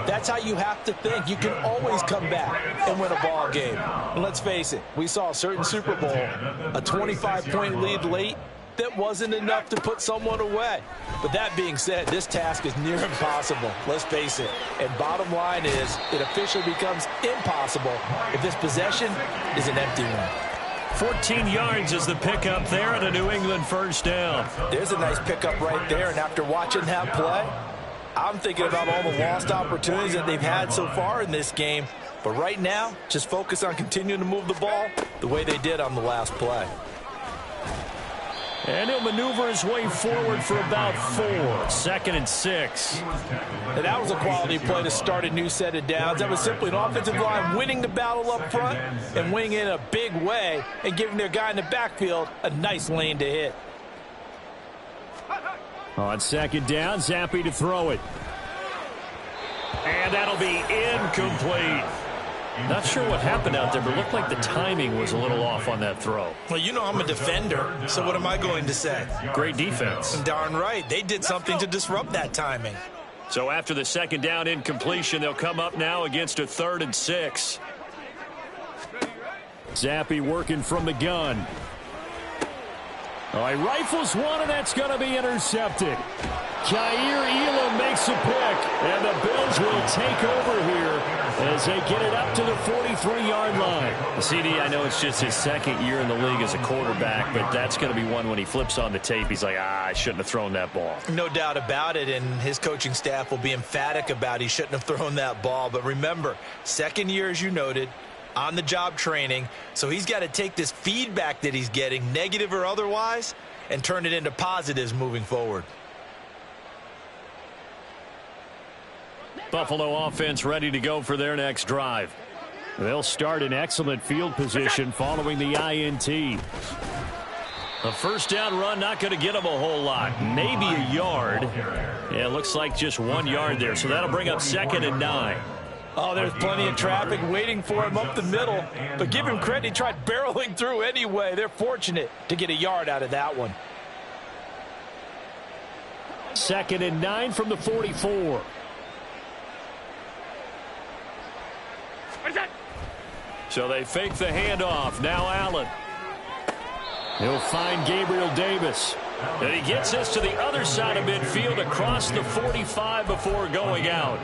that's how you have to think. You can always come back and win a ball game. And let's face it, we saw a certain Super Bowl, a 25-point lead late, that wasn't enough to put someone away. But that being said, this task is near impossible. Let's face it. And bottom line is, it officially becomes impossible if this possession is an empty one. 14 yards is the pickup there and a New England first down. There's a nice pickup right there, and after watching that play, I'm thinking about all the lost opportunities that they've had so far in this game. But right now, just focus on continuing to move the ball the way they did on the last play. And he'll maneuver his way forward for about 4. 2nd and 6. And that was a quality play to start a new set of downs. That was simply an offensive line winning the battle up front and winning in a big way and giving their guy in the backfield a nice lane to hit. On 2nd down, Zappe to throw it. And that'll be incomplete. Not sure what happened out there, but it looked like the timing was a little off on that throw. Well, you know I'm a defender, so what am I going to say? Great defense. Darn right. They did something to disrupt that timing. So after the 2nd down incompletion, they'll come up now against a 3rd and 6. Zappe working from the gun. All right, rifles one, and that's going to be intercepted. Kaiir Elam makes a pick, and the Bills will take over here as they get it up to the 43-yard line. CD, I know it's just his 2nd year in the league as a quarterback, but that's going to be one when he flips on the tape, he's like, I shouldn't have thrown that ball. No doubt about it, and his coaching staff will be emphatic about he shouldn't have thrown that ball. But remember, 2nd year, as you noted, on-the-job training, so he's got to take this feedback that he's getting, negative or otherwise, and turn it into positives moving forward. Buffalo offense ready to go for their next drive. They'll start in excellent field position following the INT. A first down run not going to get them a whole lot. Maybe a yard. Yeah, it looks like just 1 yard there, so that'll bring up 2nd and 9. Oh, there's plenty of traffic waiting for him up the middle. But give him credit, he tried barreling through anyway. They're fortunate to get a yard out of that one. 2nd and 9 from the 44. So they fake the handoff. Now Allen. He'll find Gabriel Davis. And he gets us to the other side of midfield across the 45 before going out.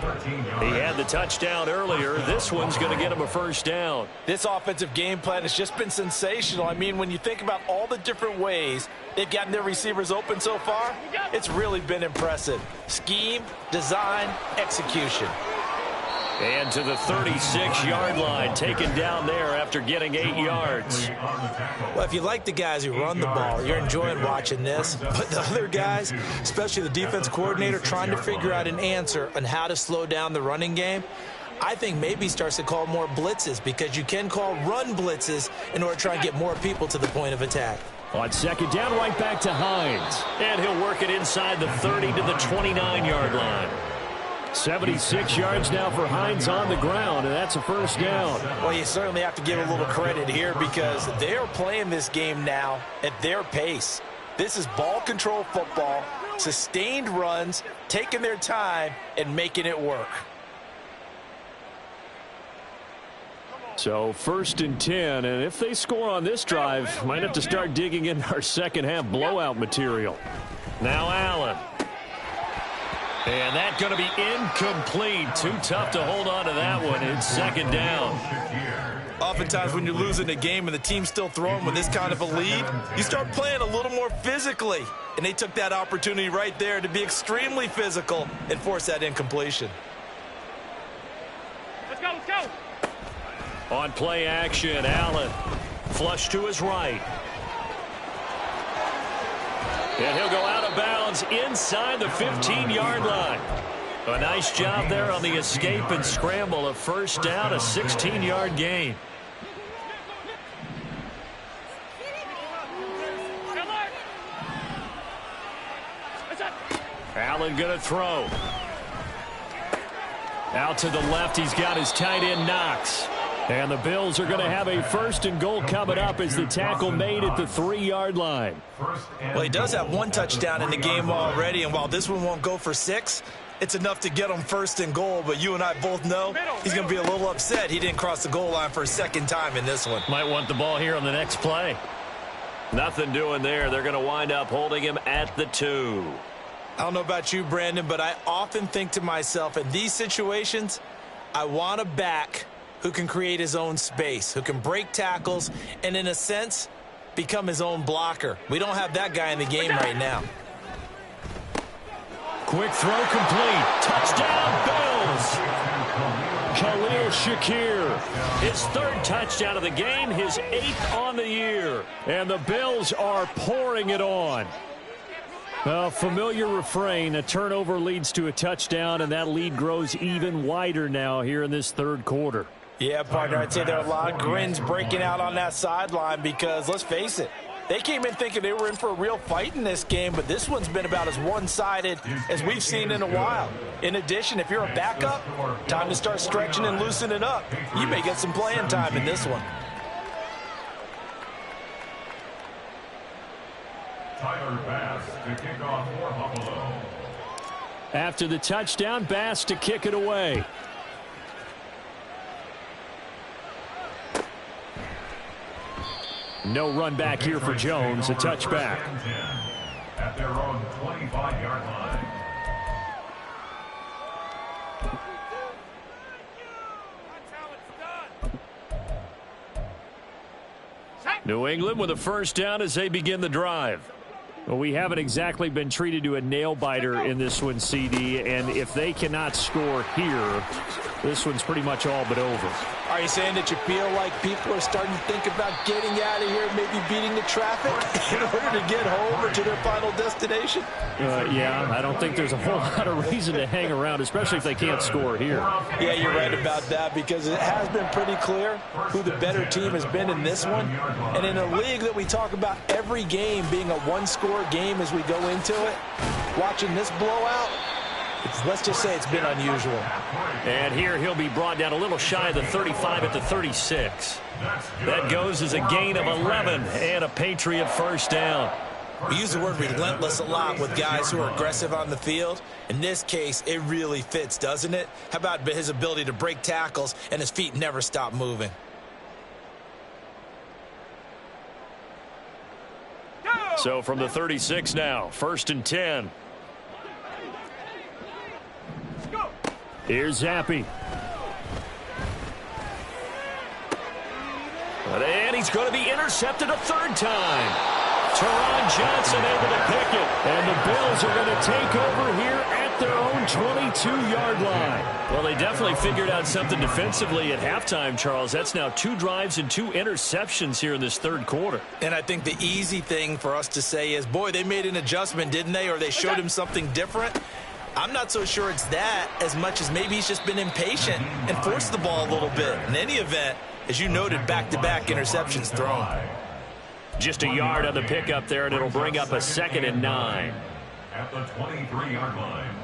He had the touchdown earlier. This one's going to get him a first down. This offensive game plan has just been sensational. I mean, when you think about all the different ways they've gotten their receivers open so far, it's really been impressive. Scheme, design, execution. And to the 36-yard line, taken down there after getting 8 yards. Well, if you like the guys who run the ball, you're enjoying watching this. But the other guys, especially the defense coordinator, trying to figure out an answer on how to slow down the running game, I think maybe he starts to call more blitzes, because you can call run blitzes in order to try and get more people to the point of attack. On 2nd down, right back to Hines. And he'll work it inside the 30 to the 29-yard line. 76 yards now for Hines on the ground, and that's a first down. Well, you certainly have to give a little credit here, because they are playing this game now at their pace. This is ball control football, sustained runs, taking their time, and making it work. So 1st and 10, and if they score on this drive, might have to start digging in our second-half blowout material. Now Allen. And that's going to be incomplete. Too tough to hold on to that one. It's 2nd down. Oftentimes when you're losing a game and the team's still throwing with this kind of a lead, you start playing a little more physically. And they took that opportunity right there to be extremely physical and force that incompletion. Let's go. On play action, Allen. Flush to his right. And he'll go out of bounds inside the 15-yard line. A nice job there on the escape and scramble. A first down, a 16-yard gain. Allen going to throw. Out to the left, he's got his tight end Knox. And the Bills are going to have a 1st and goal coming up as the tackle made at the 3-yard line. Well, he does have 1 touchdown in the game already, and while this one won't go for 6, it's enough to get him 1st and goal. But you and I both know he's going to be a little upset he didn't cross the goal line for a 2nd time in this one. Might want the ball here on the next play. Nothing doing there. They're going to wind up holding him at the 2. I don't know about you, Brandon, but I often think to myself, in these situations, I want a back who can create his own space, who can break tackles, and in a sense, become his own blocker. We don't have that guy in the game right now. Quick throw complete. Touchdown, Bills. Khalil Shakir. His 3rd touchdown of the game, his 8th on the year. And the Bills are pouring it on. A familiar refrain, a turnover leads to a touchdown, and that lead grows even wider now here in this 3rd quarter. Yeah, partner, I'd say there are a lot of grins breaking out on that sideline because, let's face it, they came in thinking they were in for a real fight in this game, but this one's been about as one-sided as we've seen in a while. In addition, if you're a backup, time to start stretching and loosening up. You may get some playing time in this one. Tyler Bass to kick off for Buffalo. After the touchdown, Bass to kick it away. No run back here for Jones, a touchback. At their own 25-yard line. New England with a 1st down as they begin the drive. Well, we haven't exactly been treated to a nail-biter in this one, CD, and if they cannot score here, this one's pretty much all but over. Are you saying that you feel like people are starting to think about getting out of here, maybe beating the traffic in order to get home or to their final destination? Yeah, I don't think there's a whole lot of reason to hang around, especially if they can't score here. Yeah, you're right about that because it has been pretty clear who the better team has been in this one. And in a league that we talk about every game being a one-score game as we go into it, watching this blowout, let's just say it's been unusual. And here he'll be brought down a little shy of the 35 at the 36. That goes as a gain of 11 and a Patriot 1st down. We use the word relentless a lot with guys who are aggressive on the field. In this case, it really fits, doesn't it? How about his ability to break tackles and his feet never stop moving? So from the 36 now, 1st and 10. Here's Zappe. And he's going to be intercepted a 3rd time. Teron Johnson able to pick it. And the Bills are going to take over here at their own 22-yard line. Well, they definitely figured out something defensively at halftime, Charles. That's now 2 drives and 2 interceptions here in this 3rd quarter. And I think the easy thing for us to say is, boy, they made an adjustment, didn't they? Or they showed him something different. I'm not so sure it's that as much as maybe he's just been impatient and forced the ball a little bit. In any event, as you noted, back-to-back interceptions thrown. Just a yard on the pickup there, and it'll bring up a 2nd and 9. At the 23-yard line.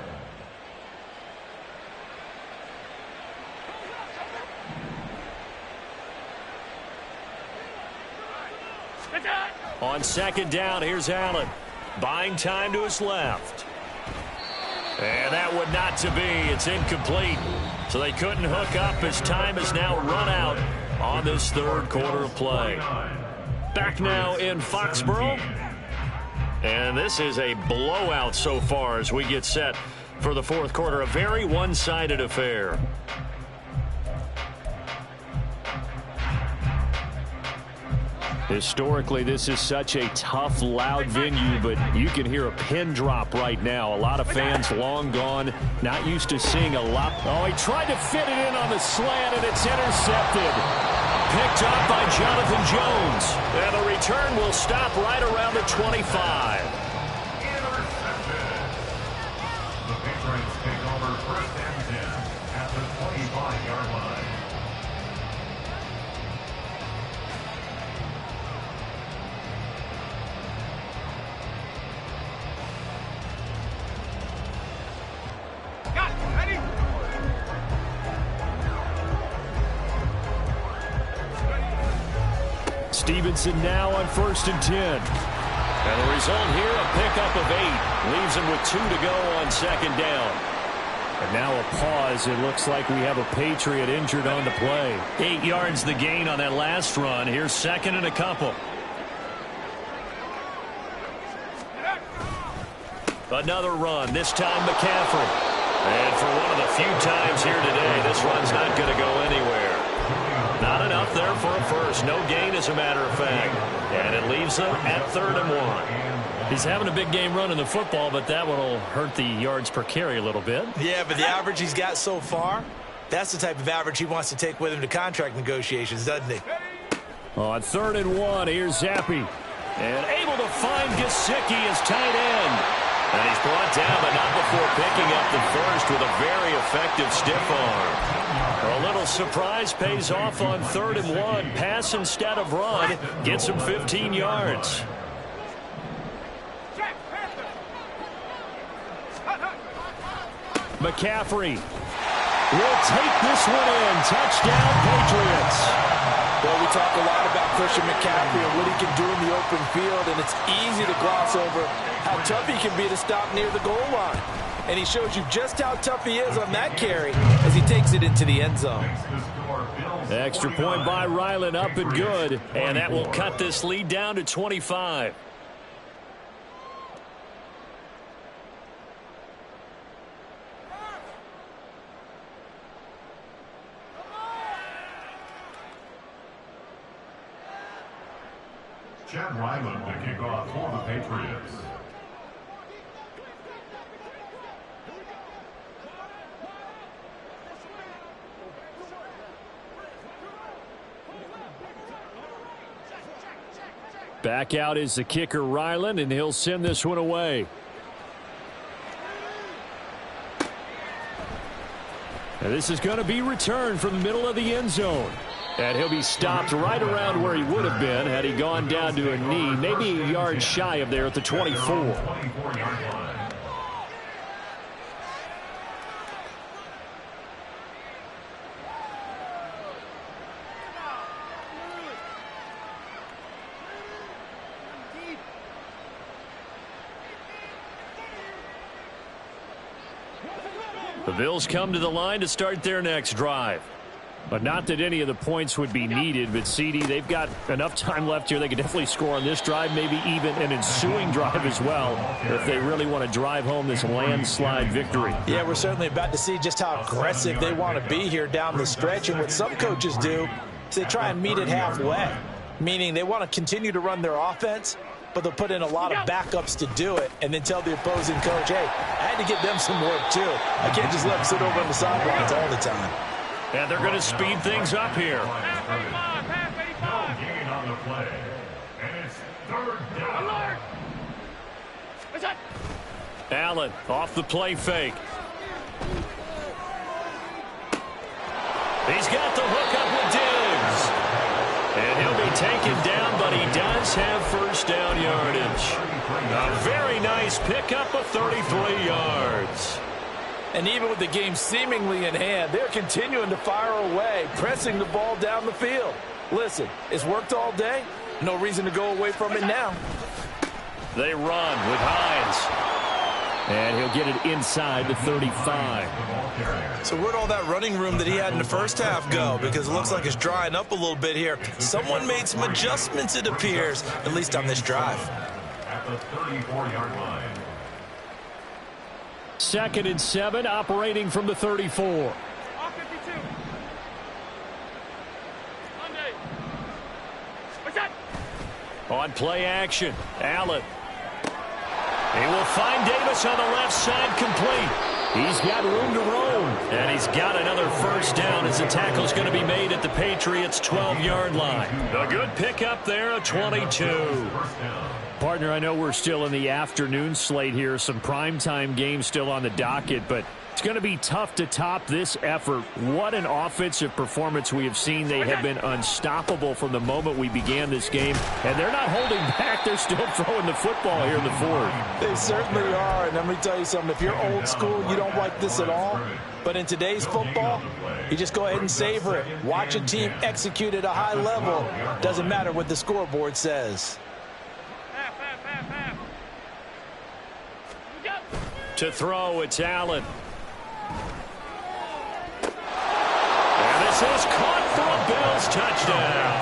On 2nd down, here's Allen. Buying time to his left. And that would not to be. It's incomplete. So they couldn't hook up as time has now run out on this 3rd quarter of play. Back now in Foxborough. And this is a blowout so far as we get set for the 4th quarter. A very one-sided affair. Historically, this is such a tough, loud venue, but you can hear a pin drop right now. A lot of fans long gone, not used to seeing a lot. Oh, he tried to fit it in on the slant, and it's intercepted. Picked up by Jonathan Jones. And the return will stop right around the 25. Intercepted. The Patriots take over 1st and 10 at the 25-yard line. Stevenson now on 1st and 10. And the result here, a pickup of 8. Leaves him with 2 to go on 2nd down. And now a pause. It looks like we have a Patriot injured on the play. 8 yards the gain on that last run. Here's 2nd and a couple. Another run, this time McCaffrey. And for one of the few times here today, this run's not going to go anywhere. Not enough there for a first. No gain, as a matter of fact. And it leaves them at 3rd and 1. He's having a big game running the football, but that one will hurt the yards per carry a little bit. Yeah, but the average he's got so far, that's the type of average he wants to take with him to contract negotiations, doesn't he? On 3rd and 1, here's Zappi. And able to find Gesicki as tight end. And he's brought down, but not before picking up the first with a very effective stiff arm. A little surprise pays off on 3rd and 1. Pass instead of run. Gets him 15 yards. McCaffrey will take this one in. Touchdown, Patriots. Well, we talk a lot about Christian McCaffrey and what he can do in the open field, and it's easy to gloss over how tough he can be to stop near the goal line. And he shows you just how tough he is on that carry as he takes it into the end zone. Extra point by Ryland, up and good. And that will cut this lead down to 25. Chad Ryland to kick off for the Patriots. Back out is the kicker, Ryland, and he'll send this one away. And this is going to be returned from the middle of the end zone. And he'll be stopped right around where he would have been had he gone down to a knee, maybe a yard shy of there at the 24. 24-yard line. The Bills come to the line to start their next drive. But not that any of the points would be needed, but CD, they've got enough time left here. They could definitely score on this drive, maybe even an ensuing drive as well, if they really want to drive home this landslide victory. Yeah, we're certainly about to see just how aggressive they want to be here down the stretch. And what some coaches do is they try and meet it halfway, meaning they want to continue to run their offense, but they'll put in a lot of backups to do it and then tell the opposing coach, hey, I had to get them some work too. I can't just let them sit over on the sidelines all the time. And they're going to speed things up here. No gain on the play. And it's 3rd down. Allen off the play fake. He's got the hook up with Diggs. And he'll be taken down, but he does have first down yardage. A very nice pickup of 33 yards. And even with the game seemingly in hand, they're continuing to fire away, pressing the ball down the field. Listen, it's worked all day. No reason to go away from it now. They run with Hines. And he'll get it inside the 35. So where'd all that running room that he had in the first half go? Because it looks like it's drying up a little bit here. Someone made some adjustments, it appears, at least on this drive. At the 34-yard line. 2nd and 7, operating from the 34. On play action, Allen. He will find Davis on the left side, complete. He's got room to roam. And he's got another first down as the tackle's going to be made at the Patriots' 12-yard line. A good pickup there, a 22. Partner, I know we're still in the afternoon slate here. Some primetime games still on the docket, but it's going to be tough to top this effort. What an offensive performance we have seen. They have been unstoppable from the moment we began this game, and they're not holding back. They're still throwing the football here in the fourth. They certainly are, and let me tell you something. If you're old school, you don't like this at all. But in today's football, you just go ahead and savor it. Watch a team execute at a high level. Doesn't matter what the scoreboard says. To throw, it's Allen. And this is caught for a Bills touchdown.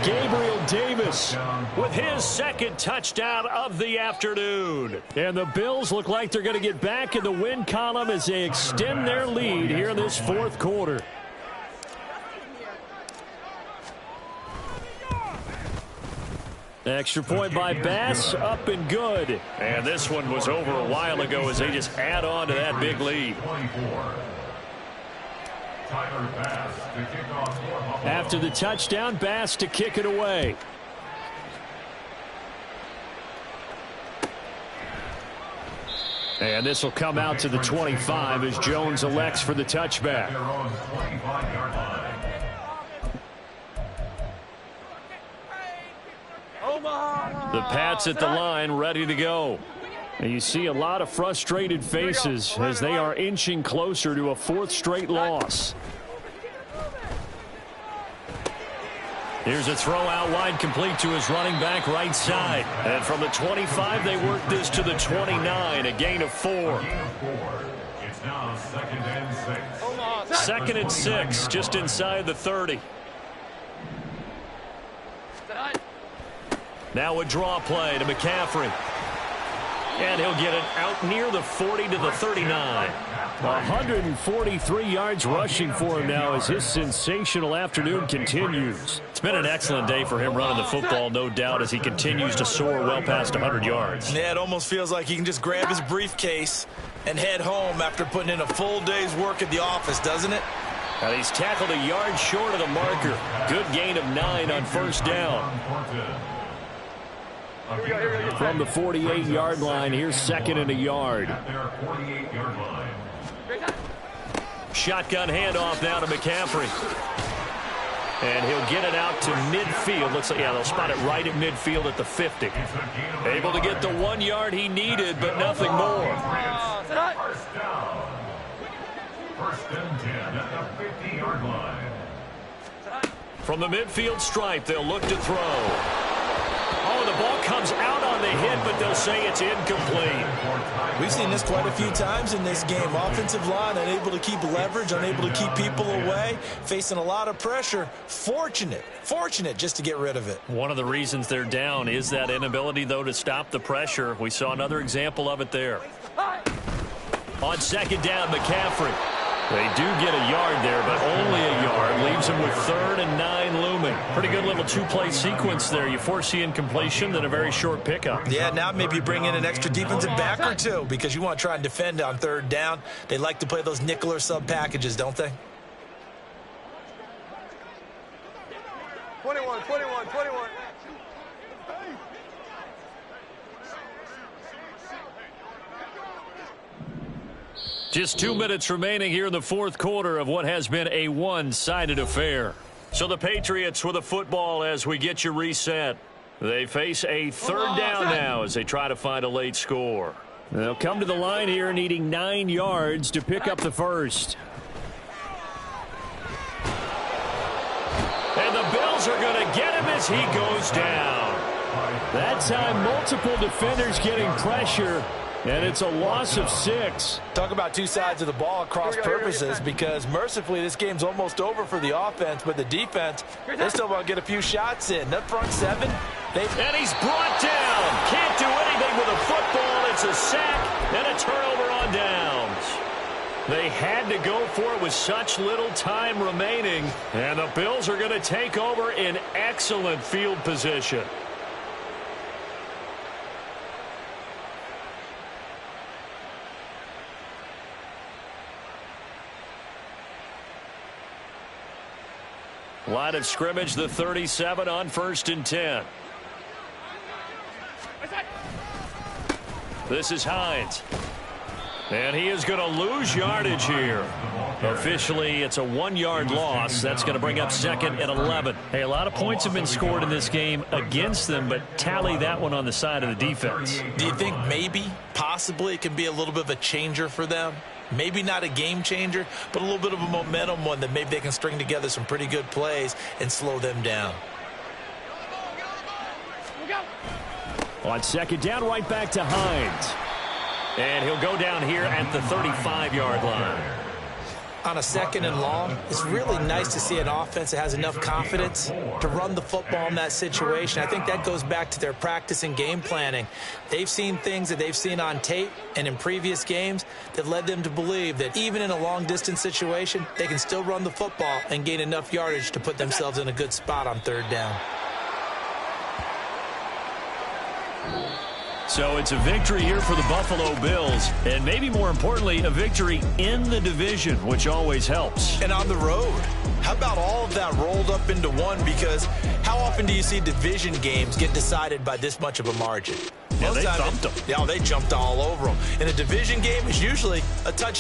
Gabriel Davis Davis with his second touchdown of the afternoon. And the Bills look like they're going to get back in the win column as they extend their lead here in this fourth quarter. Extra point by Bass, up and good. And this one was over a while ago as they just add on to that big lead. After the touchdown, Bass to kick it away. And this will come out to the 25 as Jones elects for the touchback. The Pats at the line, ready to go. And you see a lot of frustrated faces as they are inching closer to a fourth straight loss. Here's a throw out wide, complete to his running back right side. And from the 25, they work this to the 29, a gain of 4. It's now 2nd and 6. 2nd and 6, just inside the 30. Now a draw play to McCaffrey. And he'll get it out near the 40 to the 39. 143 yards rushing for him now as his sensational afternoon continues. It's been an excellent day for him running the football, no doubt, as he continues to soar well past 100 yards. Yeah, it almost feels like he can just grab his briefcase and head home after putting in a full day's work at the office, doesn't it? And he's tackled a yard short of the marker. Good gain of 9 on first down. From the 48-yard line, here's 2nd and a yard. Shotgun handoff now to McCaffrey. And he'll get it out to midfield. Looks like, yeah, they'll spot it right at midfield at the 50. Able to get the 1 yard he needed, but nothing more. First down. 1st and 10 at the 50-yard line. From the midfield stripe, they'll look to throw. Oh, the ball comes out on the hit, but they'll say it's incomplete. We've seen this quite a few times in this game. Offensive line unable to keep leverage, unable to keep people away, facing a lot of pressure. Fortunate just to get rid of it. One of the reasons they're down is that inability, though, to stop the pressure. We saw another example of it there. On 2nd down, McCaffrey. They do get a yard there, but only a yard. Leaves them with 3rd and 9 looming. Pretty good little two-play sequence there. You force the incompletion, then a very short pickup. Yeah, now maybe you bring in an extra defensive back or two because you want to try and defend on 3rd down. They like to play those nickel or sub packages, don't they? 21. Just 2 minutes remaining here in the fourth quarter of what has been a one-sided affair. So the Patriots with the football as we get you reset. They face a 3rd down now as they try to find a late score. They'll come to the line here needing 9 yards to pick up the first. And the Bills are going to get him as he goes down. That time, multiple defenders getting pressure, and it's a loss of 6. Talk about two sides of the ball at cross purposes, because mercifully this game's almost over for the offense, but the defense, they still want to get a few shots in. That front 7, and he's brought down. Can't do anything with a football. It's a sack and a turnover on downs. They had to go for it with such little time remaining, and the Bills are going to take over in excellent field position. Line of scrimmage, the 37 on 1st and 10. This is Hines. And he is going to lose yardage here. Officially, it's a 1-yard loss. That's going to bring up 2nd and 11. Hey, a lot of points have been scored in this game against them, but tally that one on the side of the defense. Do you think maybe, possibly, it can be a little bit of a changer for them? Maybe not a game changer, but a little bit of a momentum one that maybe they can string together some pretty good plays and slow them down. On 2nd down, right back to Hines. And he'll go down here at the 35-yard line. on a 2nd and long, it's really nice to see an offense that has enough confidence to run the football in that situation. I think that goes back to their practice and game planning. They've seen things that they've seen on tape and in previous games that led them to believe that even in a long-distance situation, they can still run the football and gain enough yardage to put themselves in a good spot on 3rd down. So it's a victory here for the Buffalo Bills, and maybe more importantly, a victory in the division, which always helps. And on the road, how about all of that rolled up into one? Because how often do you see division games get decided by this much of a margin? Yeah, they thumped them. Yeah, they jumped all over them. In a division game, it's usually a touchdown.